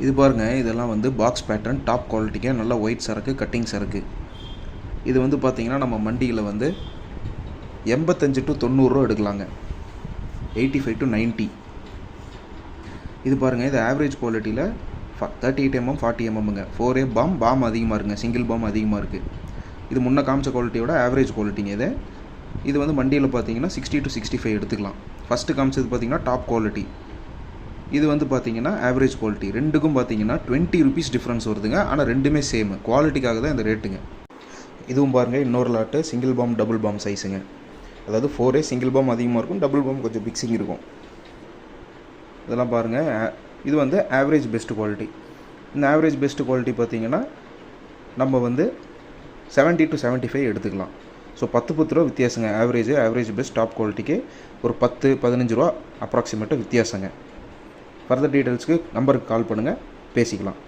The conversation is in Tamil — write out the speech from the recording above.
இது பாருங்கள், இதெல்லாம் வந்து பாக்ஸ் பேட்டர்ன் டாப் குவாலிட்டிக்கு நல்ல ஒயிட் சரக்கு, கட்டிங் சரக்கு. இது வந்து பார்த்திங்கன்னா நம்ம மண்டியில் வந்து 85 to 90 எடுக்கலாங்க, 85 to 90. இது பாருங்கள், இது ஆவரேஜ் குவாலிட்டியில் 38 mm 40 mmங்க. 4A பாம் அதிகமாக இருக்குங்க, சிங்கிள் பாம் அதிகமாக இருக்குது. இது முன்ன காமிச்ச குவாலிட்டியோட ஆவரேஜ் குவாலிட்டிங்க. இது வந்து மண்டியில் பார்த்தீங்கன்னா 60 to 65 எடுத்துக்கலாம். ஃபஸ்ட்டு காமிச்சது பார்த்தீங்கன்னா டாப் குவாலிட்டி, இது வந்து பார்த்தீங்கன்னா ஆவரேஜ் குவாலிட்டி. ரெண்டுக்கும் பார்த்தீங்கன்னா 20 rupees டிஃப்ரென்ஸ் வருதுங்க. ஆனால் ரெண்டுமே சேமு, குவாலிட்டிக்காக தான் இந்த ரேட்டுங்க. இதுவும் பாருங்கள், இன்னொரு lot single palm double palm சைஸுங்க. அதாவது 4A சிங்கிள் பாம் அதிகமாக இருக்கும், டபுள் பாம் கொஞ்சம் பிக்சிங் இருக்கும். இதெல்லாம் பாருங்கள், இது வந்து ஆவரேஜ் பெஸ்ட் குவாலிட்டி. இந்த ஆவரேஜ் பெஸ்ட் குவாலிட்டி பார்த்தீங்கன்னா நம்ம வந்து 70 to 75 எடுத்துக்கலாம். ஸோ 10 ரூபா வித்தியாசங்க. ஆவரேஜ் பெஸ்ட் டாப் குவாலிட்டிக்கு ஒரு 10-15 ரூபா அப்ராக்சிமேட்டாக வித்தியாசங்க. ஃபர்தர் டீட்டெயில்ஸ்க்கு நம்பருக்கு கால் பண்ணுங்கள், பேசிக்கலாம்.